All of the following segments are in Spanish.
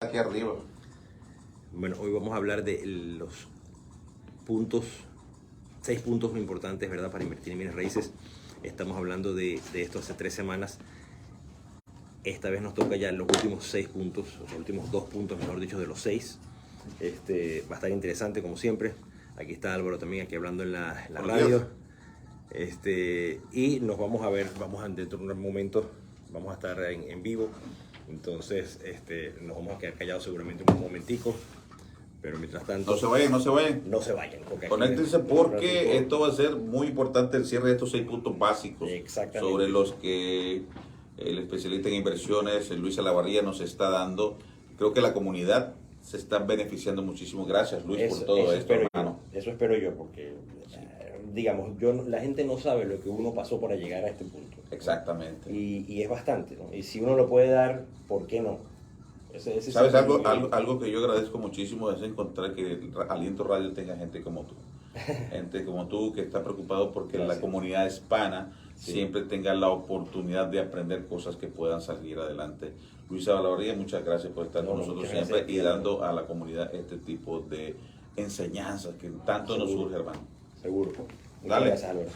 aquí arriba. Bueno, hoy vamos a hablar de los puntos, 6 puntos muy importantes, ¿verdad?, para invertir en bienes raíces. Estamos hablando de esto hace 3 semanas. Esta vez nos toca ya los últimos 6 puntos, los últimos 2 puntos, mejor dicho, de los 6. Va a estar interesante, como siempre. Aquí está Álvaro también, aquí hablando en la radio. Y nos vamos a ver, dentro de un momento, vamos a estar en vivo. Entonces, nos vamos a quedar callados seguramente un momentico. Pero mientras tanto... No se vayan. No se vayan. Conéctense porque esto va a ser muy importante, el cierre de estos 6 puntos básicos. Sobre los que el especialista en inversiones, Luis Salavarría, nos está dando. Creo que la comunidad se está beneficiando muchísimo. Gracias, Luis, por todo esto, hermano. Eso espero yo, porque, digamos, la gente no sabe lo que uno pasó para llegar a este punto. Exactamente. Y es bastante, ¿no? Y si uno lo puede dar, ¿por qué no? ¿Sabes algo que yo agradezco muchísimo? Es encontrar que Aliento Radio tenga gente como tú. Gente como tú que está preocupado porque la comunidad hispana siempre tenga la oportunidad de aprender cosas que puedan salir adelante. Luis Salavarría, muchas gracias por estar con nosotros siempre y dando a la comunidad este tipo de enseñanzas que tanto nos surge, hermano. Seguro. Dale. Gracias, Álvaro.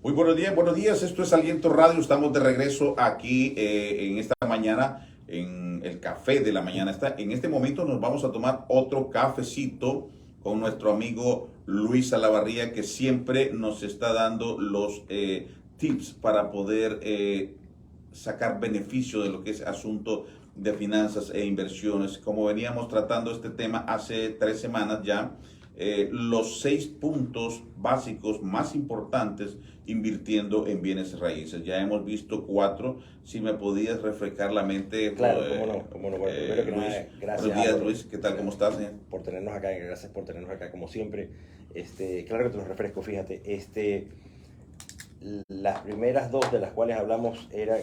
Muy buenos días, esto es Aliento Radio, estamos de regreso aquí en esta mañana, en el café de la mañana. En este momento nos vamos a tomar otro cafecito con nuestro amigo Luis Salavarría, que siempre nos está dando los tips para poder sacar beneficio de lo que es asunto de finanzas e inversiones. Como veníamos tratando este tema hace 3 semanas ya, los 6 puntos básicos más importantes invirtiendo en bienes raíces. Ya hemos visto 4. Si me podías refrescar la mente. Claro, cómo no. Bueno, primero que Luis, nada, gracias. Buenos días, Luis. ¿Qué tal? ¿Cómo estás? Por tenernos acá, gracias por tenernos acá como siempre. Claro que te lo refresco, fíjate. Las primeras 2 de las cuales hablamos era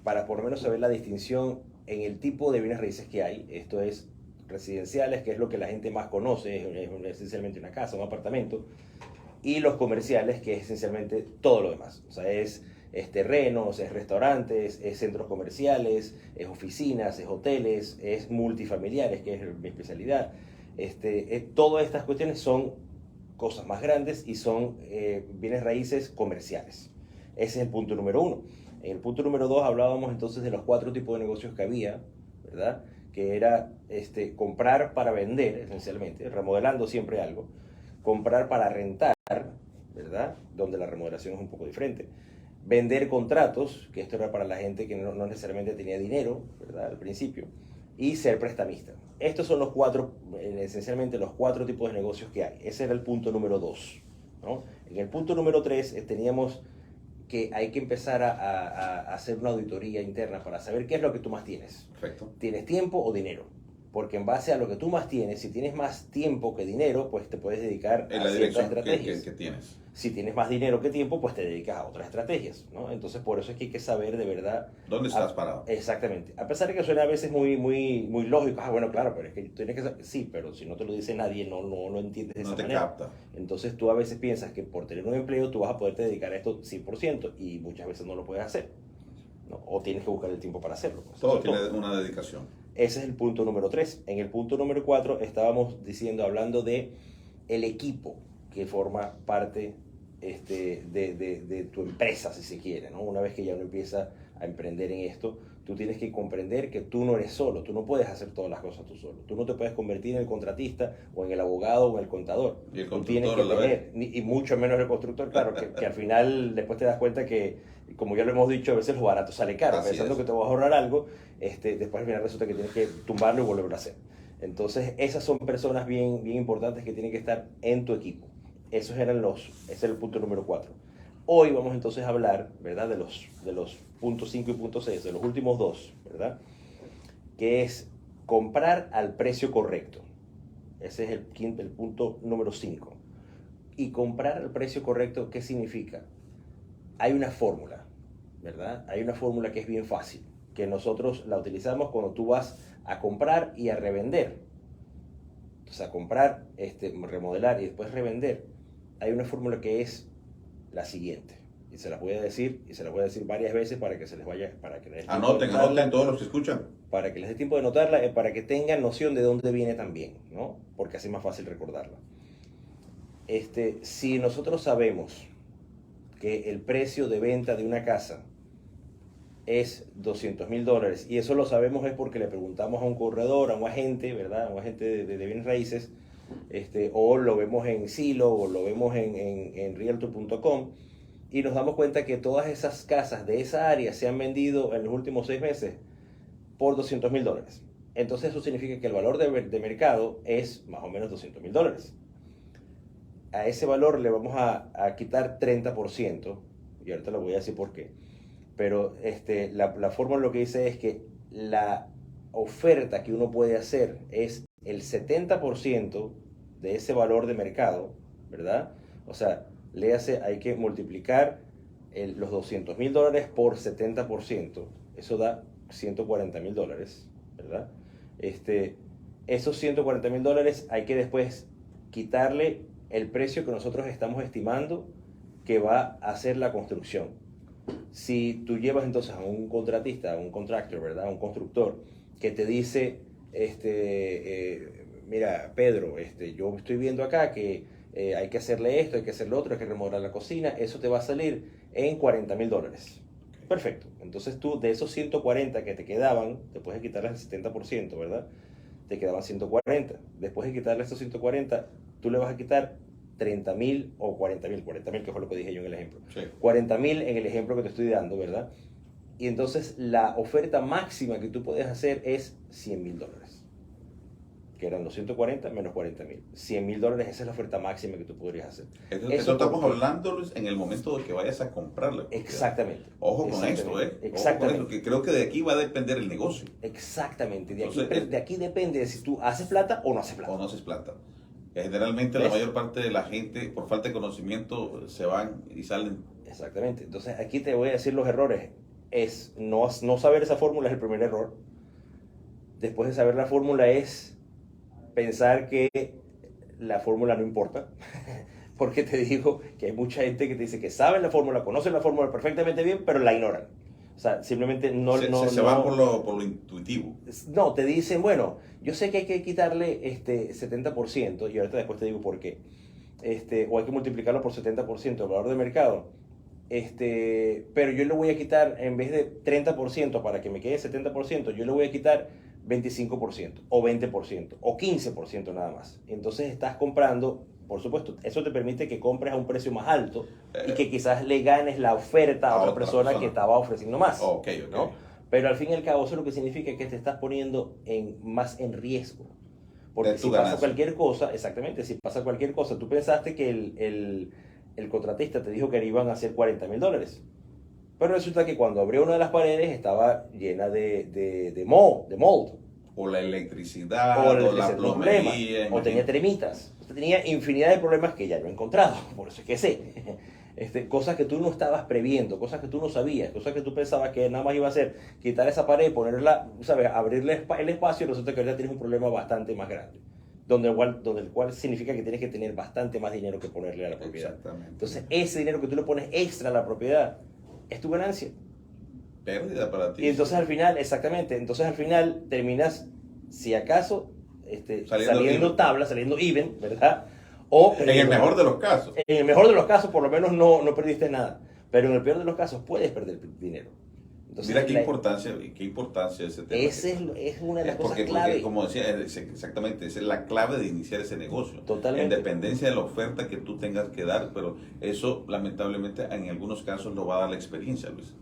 para por lo menos saber la distinción en el tipo de bienes raíces que hay. Esto es residenciales, que es lo que la gente más conoce, es esencialmente una casa, un apartamento, y los comerciales, que es esencialmente todo lo demás. O sea, es terrenos, es restaurantes, es centros comerciales, es oficinas, es hoteles, es multifamiliares, que es mi especialidad. Todas estas cuestiones son cosas más grandes y son bienes raíces comerciales. Ese es el punto número 1. En el punto número 2 hablábamos entonces de los 4 tipos de negocios que había, ¿verdad? Que era comprar para vender, esencialmente, remodelando siempre algo, comprar para rentar, ¿verdad? Donde la remodelación es un poco diferente. Vender contratos, que esto era para la gente que no necesariamente tenía dinero, ¿verdad? Al principio. Y ser prestamista. Estos son los 4, esencialmente los 4 tipos de negocios que hay. Ese era el punto número 2, ¿no? En el punto número 3 teníamos que hay que empezar a hacer una auditoría interna para saber qué es lo que tú más tienes. Perfecto. ¿Tienes tiempo o dinero? Porque en base a lo que tú más tienes, si tienes más tiempo que dinero, pues te puedes dedicar en a la ciertas dirección estrategias. que tienes. Si tienes más dinero que tiempo, pues te dedicas a otras estrategias, ¿no? Entonces, por eso es que hay que saber de verdad... ¿Dónde estás parado? Exactamente. A pesar de que suena a veces muy lógico. Bueno, claro, pero es que tienes que saber... Sí, pero si no te lo dice nadie, no lo entiendes de esa manera. No te capta. Entonces, tú a veces piensas que por tener un empleo, tú vas a poderte dedicar a esto 100% y muchas veces no lo puedes hacer, ¿no? O tienes que buscar el tiempo para hacerlo. Pues. Todo tiene una dedicación. Ese es el punto número 3. En el punto número 4 estábamos hablando de el equipo que forma parte de tu empresa, si se quiere, ¿no? Una vez que ya uno empieza a emprender en esto, tú tienes que comprender que tú no eres solo, tú no puedes hacer todas las cosas tú solo. Tú no te puedes convertir en el contratista o en el abogado o en el contador. Y el tú tienes que tener, y mucho menos el constructor, claro, que al final después te das cuenta que, como ya lo hemos dicho, a veces lo barato sale caro. Así pensando es. que te vas a ahorrar algo, después al final resulta que tienes que tumbarlo y volverlo a hacer. Entonces, esas son personas bien importantes que tienen que estar en tu equipo. Ese es el punto número 4. Hoy vamos entonces a hablar, ¿verdad? De los puntos 5 y punto 6, de los últimos dos, ¿verdad? Que es comprar al precio correcto. Ese es el punto número 5. Y comprar al precio correcto, ¿qué significa? Hay una fórmula, ¿verdad? Hay una fórmula que es bien fácil, que nosotros la utilizamos cuando tú vas a comprar y a revender. Entonces, a comprar, remodelar y después revender. Hay una fórmula que es la siguiente. Y se las voy a decir, varias veces para que se les vaya, para que les dé tiempo de notarla, anoten todos los que escuchan. para que les dé tiempo de notarla, para que tengan noción de dónde viene también, ¿no? Porque así es más fácil recordarla. Si nosotros sabemos que el precio de venta de una casa es $200,000, y eso lo sabemos es porque le preguntamos a un corredor, a un agente, ¿verdad? A un agente de bienes raíces, o lo vemos en Zillow, o lo vemos en Realtor.com, y nos damos cuenta que todas esas casas de esa área se han vendido en los últimos 6 meses por $200,000. Entonces eso significa que el valor de mercado es más o menos $200,000. A ese valor le vamos a quitar 30%, y ahorita lo voy a decir por qué. Pero la fórmula lo que dice es que la oferta que uno puede hacer es el 70% de ese valor de mercado, ¿verdad? O sea, hay que multiplicar los $200,000 por 70%, eso da $140,000, ¿verdad? Esos $140,000 hay que después quitarle el precio que nosotros estamos estimando que va a hacer la construcción. Si tú llevas entonces a un contratista, a un contractor, ¿verdad? A un constructor que te dice, mira, Pedro, yo estoy viendo acá que hay que hacerle esto, hay que hacer lo otro, hay que remodelar la cocina, eso te va a salir en $40,000. Perfecto. Entonces tú, de esos 140 que te quedaban, después de quitarles el 70%, ¿verdad? Te quedaban 140. Después de quitarle esos 140, tú le vas a quitar 30,000 o 40,000, que fue lo que dije yo en el ejemplo. Sí. 40,000 en el ejemplo que te estoy dando, ¿verdad? Y entonces la oferta máxima que tú puedes hacer es $100,000, que eran los 140 menos 40,000. $100,000, esa es la oferta máxima que tú podrías hacer. Eso estamos hablando en el momento de que vayas a comprarla. Exactamente. Ojo con esto, Exactamente. Ojo con esto, que creo que de aquí va a depender el negocio. Exactamente. Entonces, de aquí depende de si tú haces plata o no haces plata. O no haces plata. Generalmente la mayor parte de la gente, por falta de conocimiento, se van y salen. Exactamente. Entonces aquí te voy a decir los errores. No saber esa fórmula es el primer error. Después de saber la fórmula es pensar que la fórmula no importa. Porque te digo que hay mucha gente que te dice que saben la fórmula, conocen la fórmula perfectamente bien, pero la ignoran. O sea, simplemente se van por lo intuitivo. No, te dicen, bueno, yo sé que hay que quitarle 70%, y ahorita después te digo por qué. O hay que multiplicarlo por 70% el valor de mercado. Pero yo le voy a quitar, en vez de 30% para que me quede 70%, yo le voy a quitar 25%, o 20%, o 15% nada más. Entonces estás comprando, por supuesto, eso te permite que compres a un precio más alto y que quizás le ganes la oferta a otra persona que estaba ofreciendo más. Okay. ¿No? Pero al fin y al cabo eso lo que significa que te estás poniendo más en riesgo. Porque si pasa cualquier cosa, exactamente, si pasa cualquier cosa, tú pensaste que el contratista te dijo que iban a hacer $40,000. Pero resulta que cuando abrió una de las paredes estaba llena de mold. O la electricidad, o la plomería. O tenía tremitas. Usted tenía infinidad de problemas que ya no he encontrado, por eso es que sé. Cosas que tú no estabas previendo, cosas que tú no sabías, cosas que tú pensabas que nada más iba a hacer quitar esa pared, ponerla, ¿sabes? Abrirle el espacio, y resulta que ahorita tienes un problema bastante más grande. Donde el cual significa que tienes que tener bastante más dinero que ponerle a la propiedad. Entonces, ese dinero que tú le pones extra a la propiedad es tu ganancia. Pérdida para ti. Y entonces al final, exactamente, terminas, si acaso, saliendo tabla, saliendo even, ¿verdad? O en el mejor de los casos. En el mejor de los casos, por lo menos no perdiste nada. Pero en el peor de los casos, puedes perder dinero. Entonces, mira qué importancia ese tema. Es una de las cosas clave. Porque, como decía, exactamente, esa es la clave de iniciar ese negocio. Totalmente. En dependencia de la oferta que tú tengas que dar, pero eso lamentablemente en algunos casos lo va a dar la experiencia, Luis.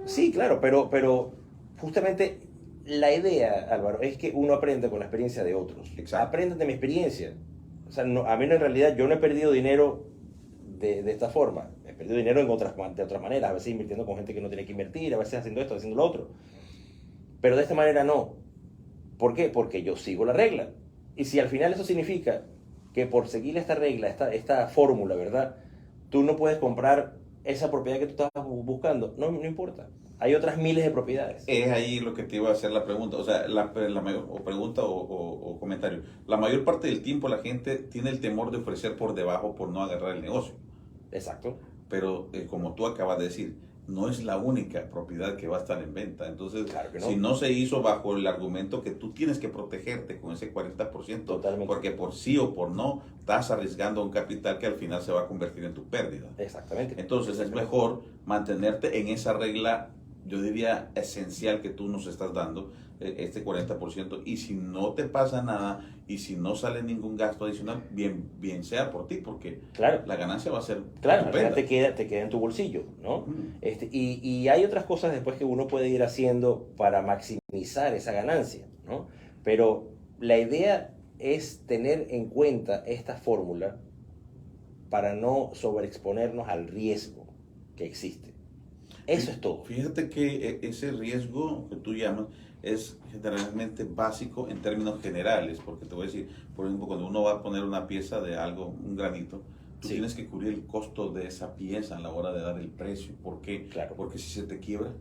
Sí, claro, pero justamente la idea, Álvaro, es que uno aprenda con la experiencia de otros. Exacto. Aprendan de mi experiencia. O sea, a mí en realidad yo no he perdido dinero de esta forma. He perdido dinero de otras maneras, a veces invirtiendo con gente que no tiene que invertir, a veces haciendo esto, haciendo lo otro. Pero de esta manera no. ¿Por qué? Porque yo sigo la regla. Y si al final eso significa que por seguir esta regla, esta fórmula, ¿verdad? Tú no puedes comprar esa propiedad que tú estás buscando, no importa. Hay otras miles de propiedades. Es ahí lo que te iba a hacer la pregunta, o sea, la mayor, o pregunta o comentario. La mayor parte del tiempo la gente tiene el temor de ofrecer por debajo por no agarrar el negocio. Exacto. Pero como tú acabas de decir, no es la única propiedad que va a estar en venta. Entonces, Claro que no. si no se hizo bajo el argumento que tú tienes que protegerte con ese 40%, Totalmente. porque por sí o por no, estás arriesgando un capital que al final se va a convertir en tu pérdida. Exactamente. Entonces, es mejor mantenerte en esa regla, yo diría, esencial que tú nos estás dando, este 40%. Y si no te pasa nada y si no sale ningún gasto adicional, bien sea por ti, porque Claro. la ganancia va a ser Claro, al estupenda. final te queda en tu bolsillo, ¿no? Mm. Y hay otras cosas después que uno puede ir haciendo para maximizar esa ganancia, ¿no? Pero la idea es tener en cuenta esta fórmula para no sobreexponernos al riesgo que existe. Eso es todo. Fíjate que ese riesgo que tú llamas es generalmente básico en términos generales, porque te voy a decir, por ejemplo, cuando uno va a poner una pieza de algo, un granito, tú Sí. tienes que cubrir el costo de esa pieza a la hora de dar el precio. ¿Por qué? Claro. Porque si se te quiebra,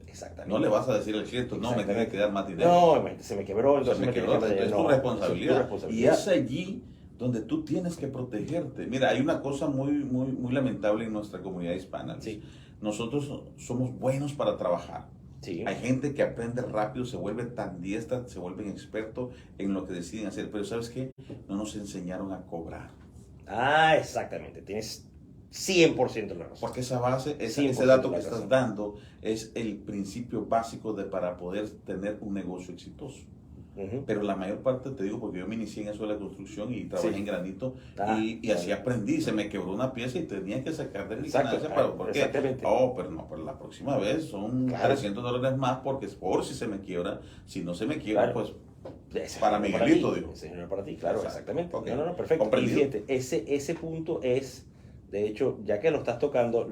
Exactamente. no le vas a decir al cliente, no, me tiene que dar más dinero. No, imagínate, se me quebró, Se entonces me tiene quebró, que entonces es no, tu responsabilidad. es tu Y responsabilidad. es allí donde tú tienes que protegerte. Mira, hay una cosa muy lamentable en nuestra comunidad hispana. Sí. Nosotros somos buenos para trabajar. Sí. Hay gente que aprende rápido, se vuelve tan diestra, se vuelven expertos en lo que deciden hacer. Pero ¿sabes qué? No nos enseñaron a cobrar. Ah, exactamente. Tienes 100% la razón. Porque esa base, ese 100% dato que la estás razón. dando es el principio básico para poder tener un negocio exitoso. Ujú. Pero la mayor parte, te digo, porque yo me inicié en eso de la construcción y trabajé Sí. en granito Ah, y así aprendí. Se me quebró una pieza y tenía que sacar de mi Exacto, ganancia. ¿Por qué? exactamente. Oh, pero no, pero la próxima vez son Claro. $300 más porque es por si se me quiebra. Si no se me quiebra, Claro. pues Ese para dinero Miguelito, ti, digo. ese dinero para ti, claro, Exacto. exactamente. Ok. No, perfecto. Y Comprendido. fíjate, ese punto es, de hecho, ya que lo estás tocando,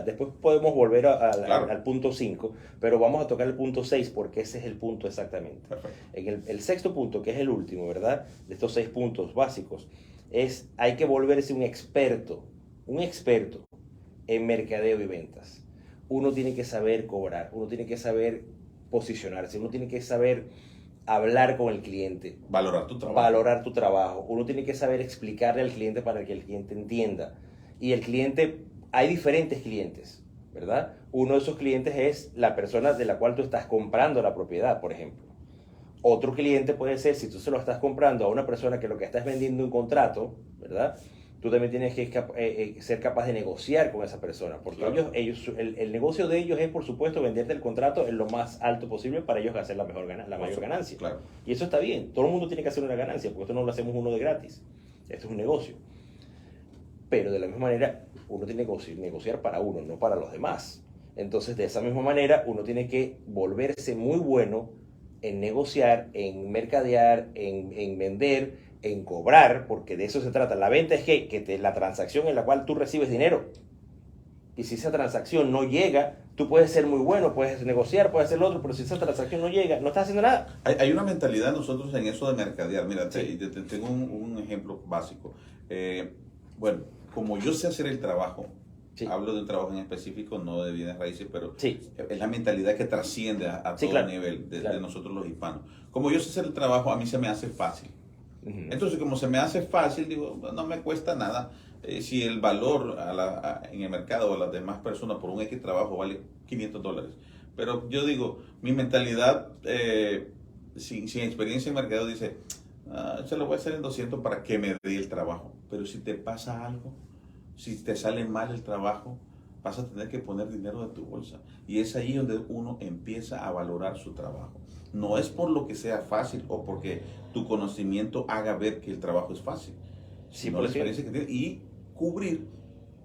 después podemos volver Claro. al punto 5, pero vamos a tocar el punto 6 porque ese es el punto exactamente. Perfecto. En el sexto punto, que es el último, ¿verdad? De estos 6 puntos básicos, hay que volverse un experto en mercadeo y ventas. Uno tiene que saber cobrar, uno tiene que saber posicionarse, uno tiene que saber hablar con el cliente, Valorar tu trabajo. valorar tu trabajo, uno tiene que saber explicarle al cliente para que el cliente entienda. Y el cliente, hay diferentes clientes, ¿verdad? Uno de esos clientes es la persona de la cual tú estás comprando la propiedad, por ejemplo. Otro cliente puede ser, si tú se lo estás comprando a una persona que lo que está es vendiendo un contrato, ¿verdad? Tú también tienes que ser capaz de negociar con esa persona, porque Claro. el negocio de ellos es, por supuesto, venderte el contrato en lo más alto posible para ellos hacer la mayor ganancia. Claro. Y eso está bien, todo el mundo tiene que hacer una ganancia, porque esto no lo hacemos uno de gratis, esto es un negocio. Pero de la misma manera, uno tiene que negociar para uno, no para los demás. Entonces, de esa misma manera, uno tiene que volverse muy bueno en negociar, en mercadear, en vender, en cobrar, porque de eso se trata. La venta es la transacción en la cual tú recibes dinero. Y si esa transacción no llega, tú puedes ser muy bueno, puedes negociar, puedes hacer lo otro, pero si esa transacción no llega, no estás haciendo nada. Hay una mentalidad nosotros en eso de mercadear. Mira, Sí. te tengo un ejemplo básico. Bueno, como yo sé hacer el trabajo, Sí. hablo de un trabajo en específico, no de bienes raíces, pero Sí. es la mentalidad que trasciende a Sí, todo claro. nivel Claro. de nosotros los hispanos. Como yo sé hacer el trabajo, a mí se me hace fácil. Ujú. Entonces, como se me hace fácil, digo, no me cuesta nada. Si el valor en el mercado o a las demás personas por un X trabajo vale $500. Pero yo digo, mi mentalidad sin experiencia en mercado dice, se lo voy a hacer en 200 para que me dé el trabajo. Pero si te pasa algo, si te sale mal el trabajo, vas a tener que poner dinero de tu bolsa. Y es ahí donde uno empieza a valorar su trabajo. No es por lo que sea fácil o porque tu conocimiento haga ver que el trabajo es fácil, sino la 100%. experiencia que tienes y cubrir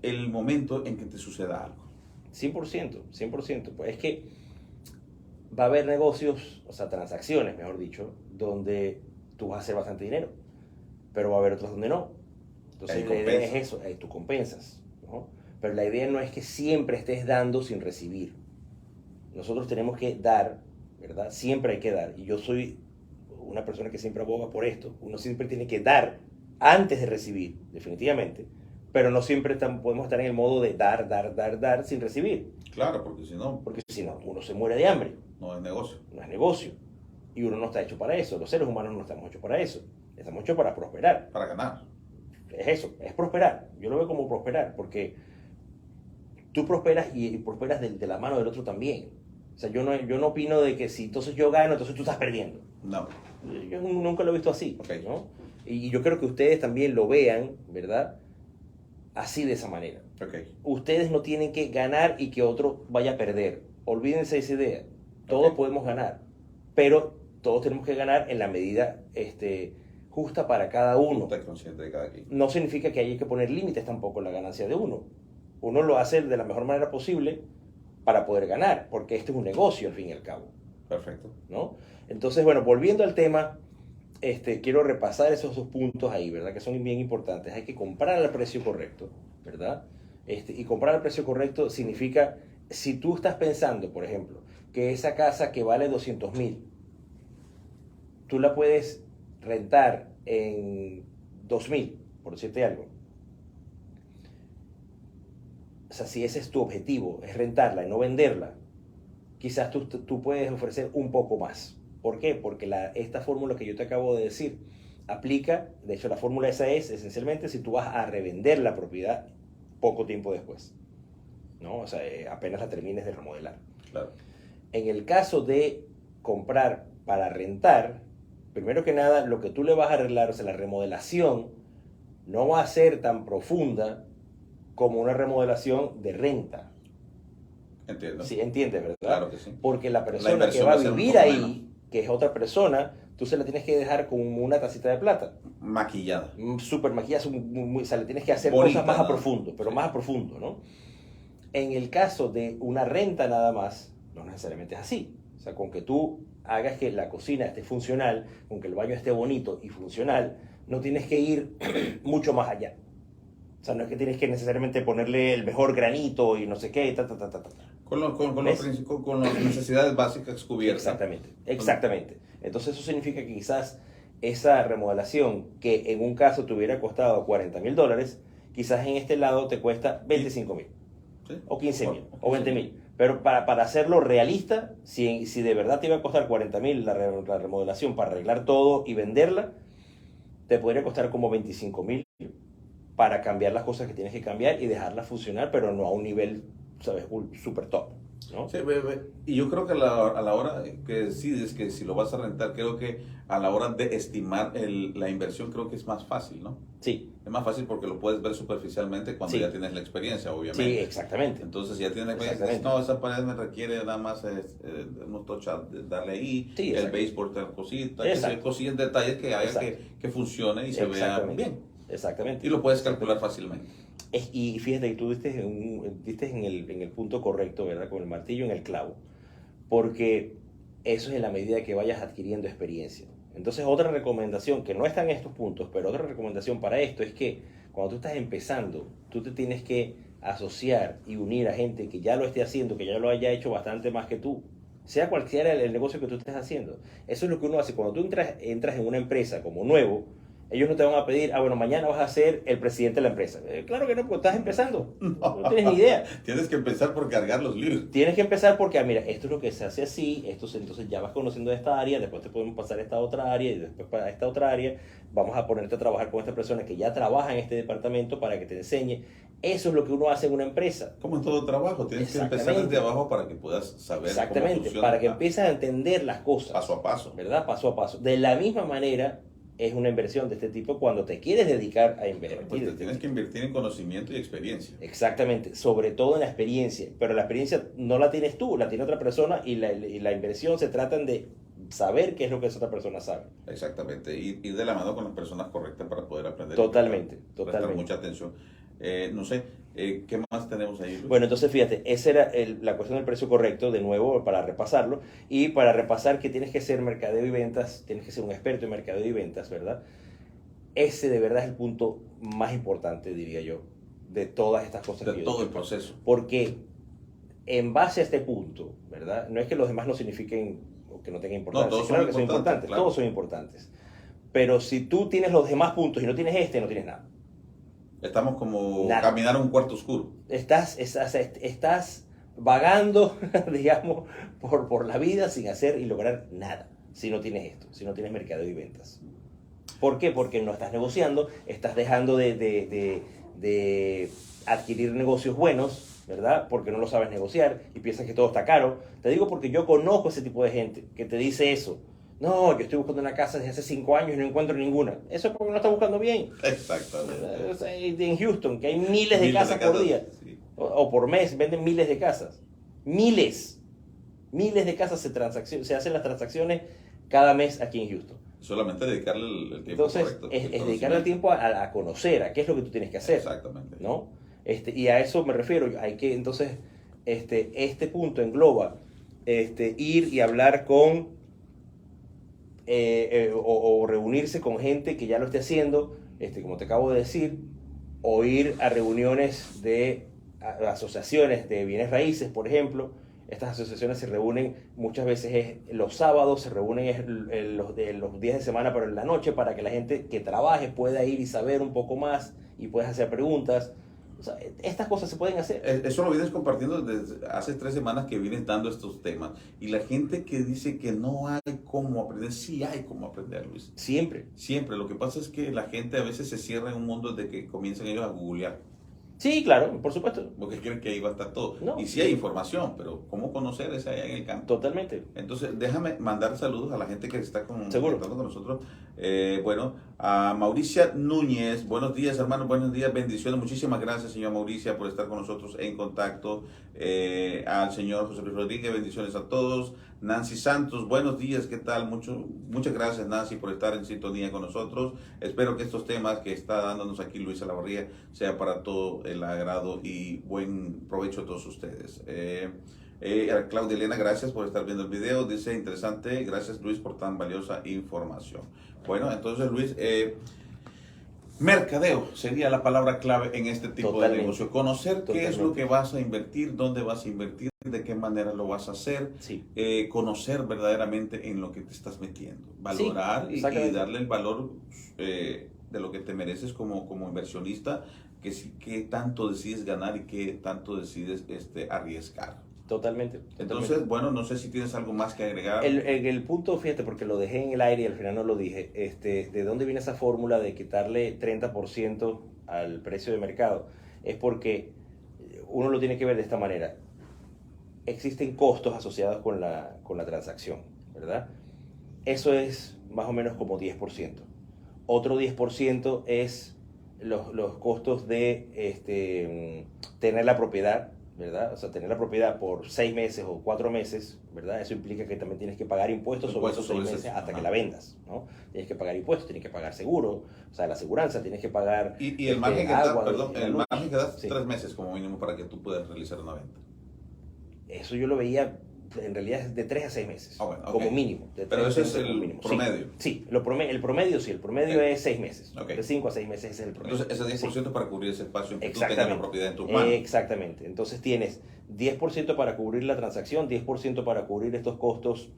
el momento en que te suceda algo. 100%, 100%. Pues es que va a haber negocios, o sea, transacciones, mejor dicho, donde tú vas a hacer bastante dinero. pero va a haber otros donde no. Entonces Ahí la idea compensas. es eso, tú compensas, ¿no? Pero la idea no es que siempre estés dando sin recibir. Nosotros tenemos que dar, ¿verdad? Siempre hay que dar. Y yo soy una persona que siempre aboga por esto. Uno siempre tiene que dar antes de recibir, definitivamente. Pero no siempre podemos estar en el modo de dar sin recibir. Claro, porque si no, Porque si no, uno se muere de hambre. no es negocio. No es negocio. Y uno no está hecho para eso. Los seres humanos no estamos hechos para eso. Estamos hechos para prosperar. Para ganar. Es eso, es prosperar. Yo lo veo como prosperar, porque tú prosperas y prosperas de la mano del otro también. O sea, yo no opino de que si entonces yo gano, entonces tú estás perdiendo. No. Yo nunca lo he visto así, Ok. ¿no? Y yo creo que ustedes también lo vean, ¿verdad? Así, de esa manera. Ok. Ustedes no tienen que ganar y que otro vaya a perder. Olvídense de esa idea. Todos Ok. podemos ganar, pero todos tenemos que ganar en la medida justa para cada uno. Estar consciente de cada quien. No significa que haya que poner límites tampoco en la ganancia de uno. Uno lo hace de la mejor manera posible para poder ganar, porque este es un negocio al fin y al cabo, Perfecto. ¿no? Entonces, bueno, volviendo al tema, quiero repasar esos dos puntos ahí, ¿verdad? Que son bien importantes. Hay que comprar al precio correcto, ¿verdad? Y comprar al precio correcto significa, si tú estás pensando, por ejemplo, que esa casa que vale 200,000, tú la puedes rentar en 2,000, por decirte algo. O sea, si ese es tu objetivo, es rentarla y no venderla, quizás tú puedes ofrecer un poco más. ¿Por qué? Porque esta fórmula que yo te acabo de decir aplica, de hecho la fórmula esa es esencialmente si tú vas a revender la propiedad poco tiempo después, ¿no? O sea, apenas la termines de remodelar. Claro. En el caso de comprar para rentar, primero que nada, lo que tú le vas a arreglar, o sea, la remodelación, no va a ser tan profunda como una remodelación de renta. Entiendo. ¿Sí? ¿Entiendes, verdad? Claro que sí. Porque la persona que inversión va va a a ser un vivir poco ahí, menos. que es otra persona, tú se la tienes que dejar con una tacita de plata. Maquillada. Súper maquillada, o sea, le tienes que hacer Bonita, cosas más ¿no? a profundo, pero Sí. más a profundo, ¿no? En el caso de una renta nada más, no necesariamente es así. O sea, con que tú hagas que la cocina esté funcional, con que el baño esté bonito y funcional, no tienes que ir mucho más allá. O sea, no es que tienes que necesariamente ponerle el mejor granito y no sé qué, ta. Con ¿Ves? con las necesidades básicas cubiertas. Exactamente. Entonces eso significa que quizás esa remodelación, que en un caso te hubiera costado $40,000, quizás en este lado te cuesta 25,000, ¿Sí? o 15,000, Bueno, o 20,000. Pero para hacerlo realista, si de verdad te iba a costar 40,000 la remodelación para arreglar todo y venderla, te podría costar como 25,000 para cambiar las cosas que tienes que cambiar y dejarla funcionar, pero no a un nivel, ¿sabes? Super top, ¿no? Sí, y yo creo que a la hora que decides que si lo vas a rentar, creo que a la hora de estimar la inversión, creo que es más fácil, ¿no? Sí, Es más fácil porque lo puedes ver superficialmente cuando Sí. ya tienes la experiencia, sí, obviamente. exactamente. Entonces, si ya tienes la experiencia, dices, no, esa pared me requiere nada más unos tochas, darle ahí, Sí, el exacto. baseboard, tal cosita, Exacto. cosillas, detalles que hagan Exacto. que funcione y se vea Exactamente. bien. Exactamente. Y lo puedes calcular fácilmente. Y fíjate que tú diste en el punto correcto, ¿verdad? Con el martillo en el clavo. Porque eso es en la medida que vayas adquiriendo experiencia. Entonces, otra recomendación, que no está en estos puntos, pero otra recomendación para esto es que cuando tú estás empezando, tú te tienes que asociar y unir a gente que ya lo esté haciendo, que ya lo haya hecho bastante más que tú. Sea cual sea el negocio que tú estés haciendo. Eso es lo que uno hace. Cuando tú entras en una empresa como nuevo, ellos no te van a pedir, bueno, mañana vas a ser el presidente de la empresa. Claro que no, porque estás empezando. No tienes ni idea. Tienes que empezar por cargar los libros. Tienes que empezar porque, mira, esto es lo que se hace así, entonces ya vas conociendo esta área, después te podemos pasar a esta otra área y después para esta otra área vamos a ponerte a trabajar con esta persona que ya trabaja en este departamento para que te enseñe. Eso es lo que uno hace en una empresa. Como en todo trabajo, tienes que empezar Exactamente. desde abajo para que puedas saber cómo Exactamente, funciona para que empieces a entender las cosas. paso a paso. ¿Verdad? Paso a paso. De la misma manera es una inversión de este tipo cuando te quieres dedicar a invertir. Pues te tienes que invertir en conocimiento y experiencia. Exactamente, sobre todo en la experiencia, pero la experiencia no la tienes tú, la tiene otra persona y la inversión se tratan de saber qué es lo que esa otra persona sabe. Exactamente, ir de la mano con las personas correctas para poder aprender. Totalmente, Prestar totalmente. mucha atención. No sé, ¿qué más tenemos ahí, Luis? Bueno, entonces fíjate, esa era la cuestión del precio correcto, de nuevo, para repasarlo, y para repasar que tienes que ser mercadeo y ventas, tienes que ser un experto en mercadeo y ventas, ¿verdad? ese de verdad es el punto más importante, diría yo, de todas estas cosas. De todo el proceso. Porque en base a este punto, ¿verdad? No es que los demás no signifiquen o que no tengan importancia. todos claro son que son importantes, claro. todos son importantes. Pero si tú tienes los demás puntos y no tienes este, no tienes nada. Estamos como Nada. caminar a un cuarto oscuro. Estás vagando, digamos, por la vida sin hacer y lograr nada. Si no tienes esto, si no tienes mercadeo y ventas. ¿Por qué? Porque no estás negociando, estás dejando de adquirir negocios buenos, ¿verdad? Porque no lo sabes negociar y piensas que todo está caro. Te digo porque yo conozco ese tipo de gente que te dice eso. No, yo estoy buscando una casa desde hace 5 años y no encuentro ninguna. Eso es porque no está buscando bien. Exactamente. O sea, en Houston, que hay miles de casas por día. Sí. O por mes, venden miles de casas. Miles de casas se hacen las transacciones cada mes aquí en Houston. Solamente dedicarle el tiempo Entonces, correcto. es dedicarle el tiempo a conocer, a qué es lo que tú tienes que hacer. Exactamente. ¿No? Y a eso me refiero. Hay que, entonces, este punto engloba ir y hablar con, o reunirse con gente que ya lo esté haciendo, como te acabo de decir, o ir a reuniones de asociaciones de bienes raíces, por ejemplo. Estas asociaciones se reúnen muchas veces los sábados, se reúnen los días de semana, pero en la noche, para que la gente que trabaje pueda ir y saber un poco más y puedas hacer preguntas. O sea, estas cosas se pueden hacer. Eso lo vienes compartiendo desde hace 3 semanas que vienes dando estos temas. Y la gente que dice que no hay cómo aprender, sí hay cómo aprender, Luis. Siempre. Siempre. Lo que pasa es que la gente a veces se cierra en un mundo de que comienzan ellos a googlear. Sí, claro, por supuesto. Porque creen que ahí va a estar todo. No. Y sí hay información, pero ¿cómo conocer esa allá en el campo? Totalmente. Entonces, déjame mandar saludos a la gente que está Seguro. conectando con nosotros. Bueno, a Mauricia Núñez, buenos días, hermano, buenos días, bendiciones. Muchísimas gracias, señor Mauricia, por estar con nosotros en contacto. Al señor José Luis Rodríguez, bendiciones a todos. Nancy Santos, buenos días, ¿qué tal? Muchas gracias, Nancy, por estar en sintonía con nosotros. Espero que estos temas que está dándonos aquí Luis Alavarría sea para todo el agrado y buen provecho a todos ustedes. Claudia Elena, gracias por estar viendo el video. Dice, interesante, gracias Luis por tan valiosa información. Bueno, entonces Luis, mercadeo sería la palabra clave en este tipo Totalmente. de negocio. Conocer Totalmente. qué es lo que vas a invertir, dónde vas a invertir, de qué manera lo vas a hacer, Sí. conocer verdaderamente en lo que te estás metiendo, valorar Sí, y exactamente. darle el valor de lo que te mereces como inversionista, que tanto decides ganar y qué tanto decides arriesgar. Totalmente. Entonces, bueno, no sé si tienes algo más que agregar. El punto, fíjate, porque lo dejé en el aire y al final no lo dije, ¿de dónde viene esa fórmula de quitarle 30% al precio de mercado? Es porque uno lo tiene que ver de esta manera. Existen costos asociados con la transacción, ¿verdad? Eso es más o menos como 10%. Otro 10% es los costos de tener la propiedad, ¿verdad? O sea, tener la propiedad por 6 meses o 4 meses, ¿verdad? Eso implica que también tienes que pagar impuestos sobre esos 6 meses hasta que la vendas, ¿no? Tienes que pagar impuestos, tienes que pagar seguro, o sea, la aseguranza, tienes que pagar Y el margen que agua, da, perdón, el luz. margen que das Sí. 3 meses como mínimo para que tú puedas realizar una venta. Eso yo lo veía, en realidad es de 3 a 6 meses, Bueno, okay. como mínimo. Pero ese es el promedio. Sí, el promedio sí, el promedio es 6 meses. Okay. De 5 a 6 meses ese es el promedio. Entonces, ese 10% Sí. para cubrir ese espacio en que tú tengas la propiedad en tus manos. Exactamente. Entonces tienes 10% para cubrir la transacción, 10% para cubrir estos costos,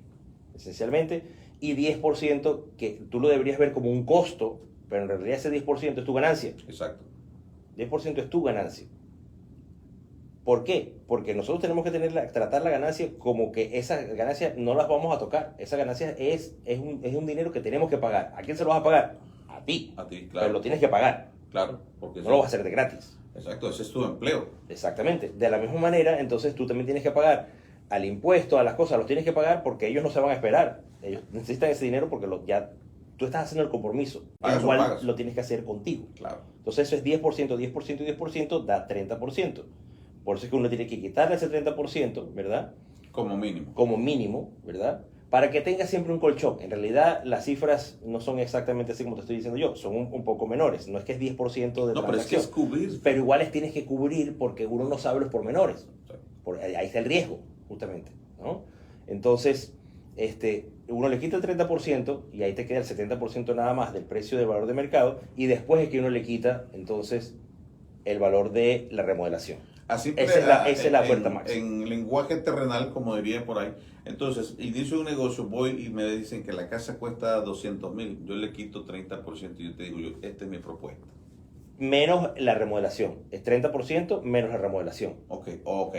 esencialmente, y 10% que tú lo deberías ver como un costo, pero en realidad ese 10% es tu ganancia. Exacto. 10% es tu ganancia. ¿Por qué? Porque nosotros tenemos que tratar la ganancia como que esa ganancia no las vamos a tocar. Esa ganancia es un dinero que tenemos que pagar. ¿A quién se lo vas a pagar? A ti. A ti, claro. Pero lo tienes que pagar. Claro. Porque No lo vas a hacer de gratis. Exacto, ese es tu empleo. Exactamente. De la misma manera, entonces tú también tienes que pagar al impuesto, a las cosas, los tienes que pagar porque ellos no se van a esperar. Ellos necesitan ese dinero porque ya tú estás haciendo el compromiso. Pagas el cual o pagas. lo tienes que hacer contigo. Claro. Entonces eso es 10%, 10% y 10% da 30%. Por eso es que uno tiene que quitarle ese 30%, ¿verdad? Como mínimo. Como mínimo, ¿verdad? Para que tenga siempre un colchón. En realidad las cifras no son exactamente así como te estoy diciendo yo, son un poco menores. No es que es 10% de No, pero es que transacción. es cubrir. Pero igual les tienes que cubrir porque uno no sabe los pormenores. Sí. Ahí está el riesgo, justamente, ¿no? Entonces, uno le quita el 30% y ahí te queda el 70% nada más del precio del valor de mercado, y después es que uno le quita entonces el valor de la remodelación. Así Esa es la oferta máxima. En lenguaje terrenal, como diría por ahí. Entonces, inicio un negocio, voy y me dicen que la casa cuesta 200,000. Yo le quito 30% y yo te digo, esta es mi propuesta. Menos la remodelación. Es 30% menos la remodelación. Ok.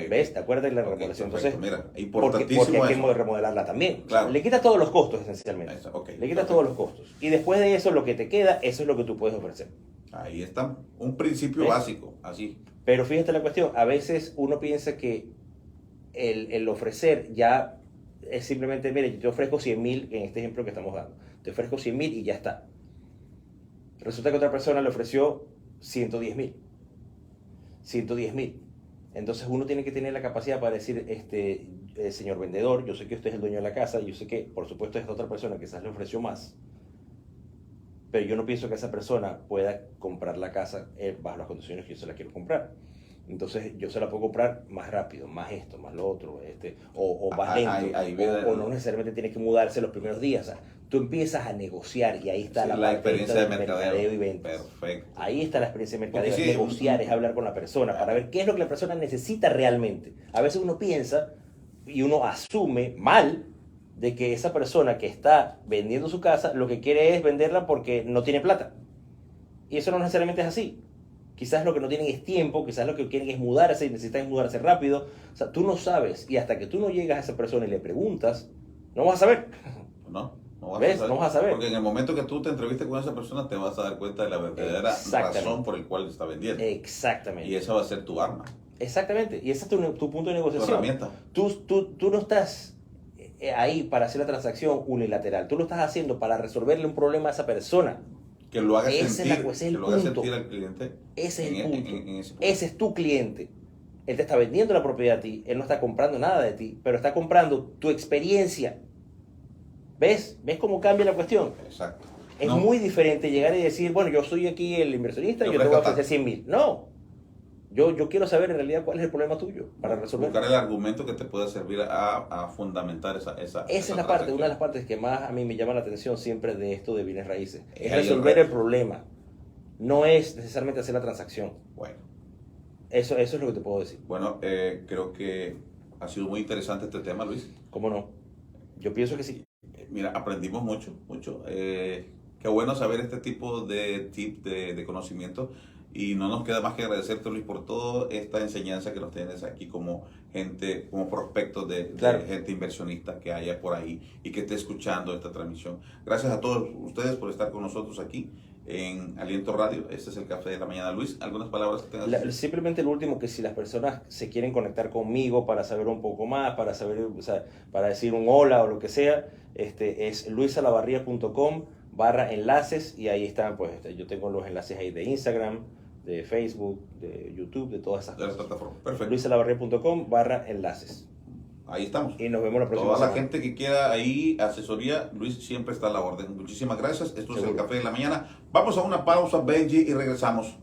¿Ves? ¿Te acuerdas de la Ok, remodelación? perfecto. Entonces, Mira, importantísimo porque hay eso. que remodelarla también. Claro. Le quita todos los costos, esencialmente. Eso, ok, Le quita perfecto. todos los costos. Y después de eso, lo que te queda, eso es lo que tú puedes ofrecer. Ahí está. Un principio ¿Ves? básico, así. Pero fíjate la cuestión, a veces uno piensa que el ofrecer ya es simplemente, mire, yo te ofrezco 100,000 en este ejemplo que estamos dando. Te ofrezco 100,000 y ya está. Resulta que otra persona le ofreció 110,000. 110,000. Entonces uno tiene que tener la capacidad para decir, señor vendedor, yo sé que usted es el dueño de la casa, yo sé que por supuesto esta otra persona quizás le ofreció más, pero yo no pienso que esa persona pueda comprar la casa bajo las condiciones que yo se la quiero comprar. Entonces yo se la puedo comprar más rápido, más esto, más lo otro, o más lento, o no necesariamente tiene que mudarse los primeros días. O sea, tú empiezas a negociar y ahí está Sí, la la parte experiencia esta de del mercadeo y ventas. Perfecto. Ahí está la experiencia de mercadeo, Porque es sí, negociar, es hablar con la persona para ver qué es lo que la persona necesita realmente. A veces uno piensa y uno asume mal de que esa persona que está vendiendo su casa lo que quiere es venderla porque no tiene plata. Y eso no necesariamente es así. Quizás lo que no tienen es tiempo, quizás lo que quieren es mudarse y necesitan mudarse rápido. O sea, tú no sabes, y hasta que tú no llegas a esa persona y le preguntas, no vas a saber. No vas ¿Ves? a saber. No vas a saber. Porque en el momento que tú te entrevistes con esa persona te vas a dar cuenta de la verdadera razón por la cual está vendiendo. Exactamente. Y esa va a ser tu arma. Exactamente. Y ese es tu punto de Tu negociación. herramienta. Tú no estás ahí para hacer la transacción unilateral. Tú lo estás haciendo para resolverle un problema a esa persona. Que lo haga Ese sentir, es el que lo haga punto. sentir al cliente. Ese es el punto. en ese punto. Ese es tu cliente. Él te está vendiendo la propiedad a ti. Él no está comprando nada de ti, pero está comprando tu experiencia. ¿Ves? ¿Ves cómo cambia la cuestión? Exacto. Es No, muy diferente llegar y decir, bueno, yo soy aquí el inversionista y Te yo te voy a ofrezco ofrecer 100,000. No. Yo quiero saber en realidad cuál es el problema tuyo para resolverlo. buscar el argumento que te pueda servir a fundamentar esa Esa es la parte, transacción. una de las partes que más a mí me llama la atención siempre de esto de bienes raíces. Es Ahí el resolver reto. el problema. No es necesariamente hacer la transacción. Bueno, Eso es lo que te puedo decir. bueno, creo que ha sido muy interesante este tema, Luis. ¿Cómo no? Yo pienso que sí. Mira, aprendimos mucho. Qué bueno saber este tipo de tip de conocimiento. Y no nos queda más que agradecerte, Luis, por toda esta enseñanza que nos tienes aquí como gente, como prospectos de gente inversionista que haya por ahí y que esté escuchando esta transmisión. Gracias a todos ustedes por estar con nosotros aquí en Aliento Radio. Este es el Café de la Mañana. Luis, ¿algunas palabras que tengas que decir? Simplemente lo último, que si las personas se quieren conectar conmigo para saber un poco más, para saber, o sea, para decir un hola o lo que sea, es luisalavarria.com/enlaces, y ahí están, pues yo tengo los enlaces ahí de Instagram, de Facebook, de YouTube, de todas esas De las cosas. plataformas. Perfecto. luisalavarria.com/enlaces. Ahí estamos. Y nos vemos la próxima Toda la semana. gente que quiera ahí asesoría, Luis siempre está a la orden. Muchísimas gracias. Esto es el Seguro. Café de la Mañana. Vamos a una pausa, Benji, y regresamos.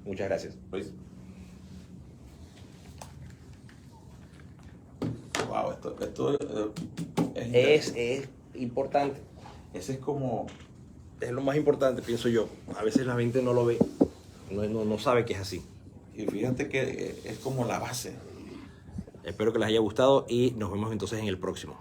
Muchas gracias. Luis. Wow, esto es importante. Ese es como... Es lo más importante, pienso yo. A veces la gente no lo ve, no sabe que es así. Y fíjate que es como la base. Espero que les haya gustado y nos vemos entonces en el próximo.